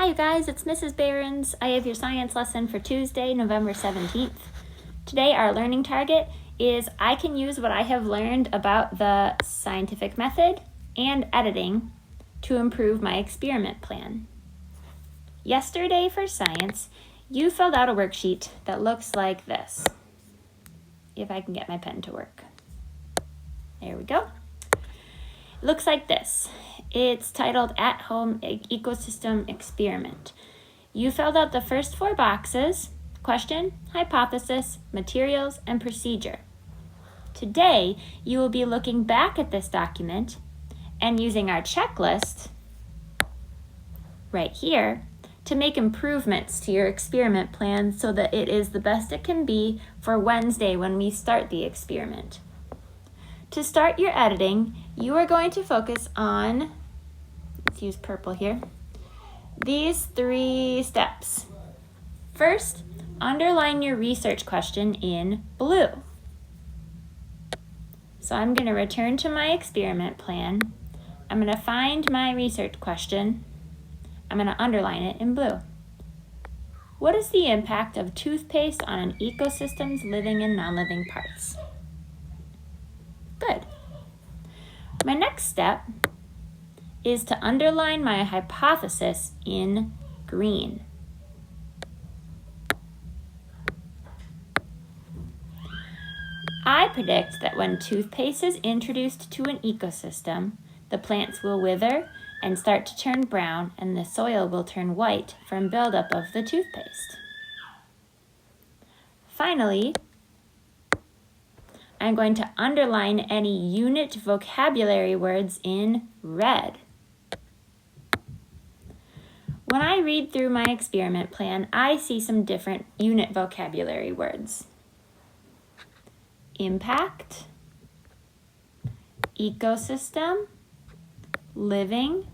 Hi you guys, it's Mrs. Behrens. I have your science lesson for Tuesday, November 17th. Today our learning target is I can use what I have learned about the scientific method and editing to improve my experiment plan. Yesterday for science, you filled out a worksheet that looks like this. If I can get my pen to work. There we go. It looks like this. It's titled At Home Ecosystem Experiment. You filled out the first 4 boxes: question, hypothesis, materials, and procedure. Today, you will be looking back at this document and using our checklist right here to make improvements to your experiment plan so that it is the best it can be for Wednesday when we start the experiment. To start your editing, you are going to focus on, let's use purple here, these 3 steps. First, underline your research question in blue. So I'm going to return to my experiment plan. I'm going to find my research question. I'm going to underline it in blue. What is the impact of toothpaste on an ecosystem's living and non-living parts? Good. My next step is to underline my hypothesis in green. I predict that when toothpaste is introduced to an ecosystem, the plants will wither and start to turn brown, and the soil will turn white from buildup of the toothpaste. Finally, I'm going to underline any unit vocabulary words in red. When I read through my experiment plan, I see some different unit vocabulary words. Impact, ecosystem, living,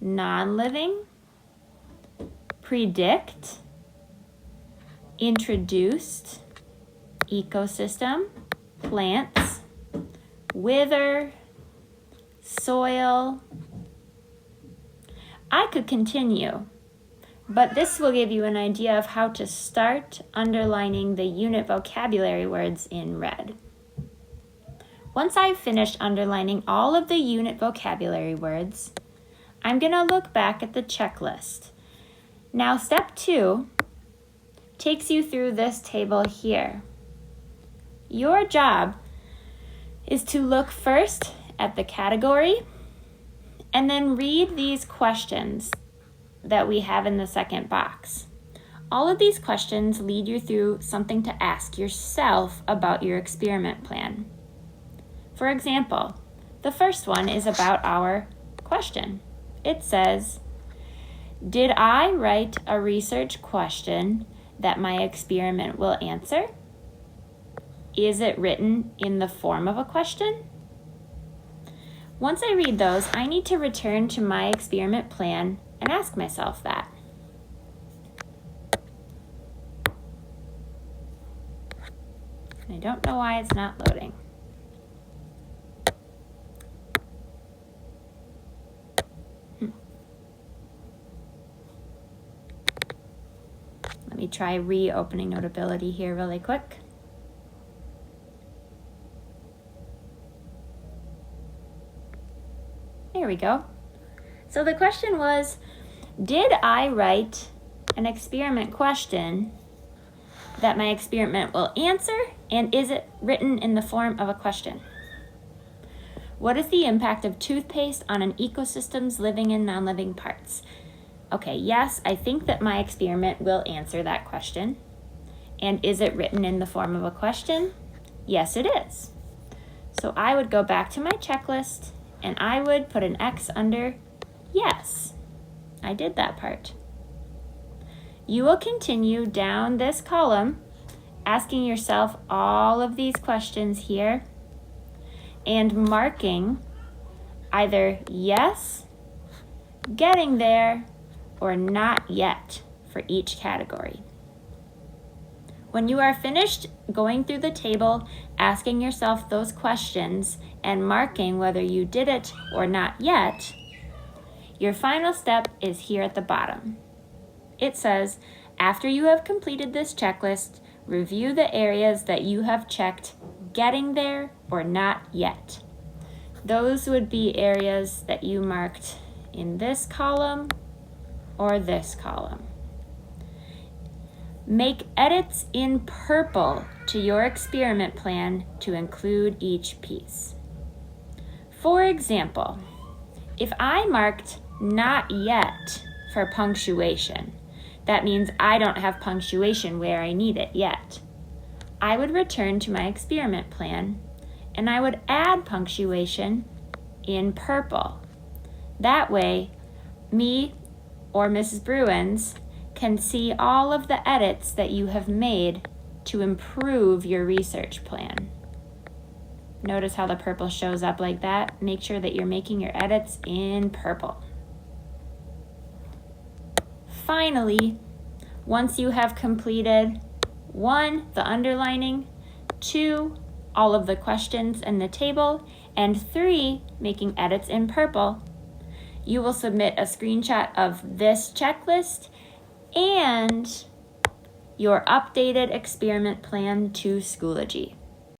non-living, predict, introduced, ecosystem, plants, wither, soil. I could continue, but this will give you an idea of how to start underlining the unit vocabulary words in red. Once I've finished underlining all of the unit vocabulary words, I'm going to look back at the checklist. Now, step 2 takes you through this table here. Your job is to look first at the category and then read these questions that we have in the second box. All of these questions lead you through something to ask yourself about your experiment plan. For example, the first one is about our question. It says, did I write a research question that my experiment will answer? Is it written in the form of a question? Once I read those, I need to return to my experiment plan and ask myself that. I don't know why it's not loading. Let me try reopening Notability here really quick. There we go. So the question was, did I write an experiment question that my experiment will answer, and is it written in the form of a question? What is the impact of toothpaste on an ecosystem's living and non-living parts? Okay, yes, I think that my experiment will answer that question. And is it written in the form of a question? Yes, it is. So I would go back to my checklist and I would put an X under yes. I did that part. You will continue down this column asking yourself all of these questions here and marking either yes, getting there, or not yet for each category. When you are finished going through the table, asking yourself those questions and marking whether you did it or not yet, your final step is here at the bottom. it says, after you have completed this checklist, review the areas that you have checked getting there or not yet. Those would be areas that you marked in this column or this column. Make edits in purple to your experiment plan to include each piece. For example, if I marked not yet for punctuation, that means I don't have punctuation where I need it yet. I would return to my experiment plan and I would add punctuation in purple. That way, me or Mrs. Bruins can see all of the edits that you have made to improve your research plan. Notice how the purple shows up like that. Make sure that you're making your edits in purple. Finally, once you have completed 1, the underlining, 2, all of the questions in the table, and 3, making edits in purple, you will submit a screenshot of this checklist and your updated experiment plan to Schoology.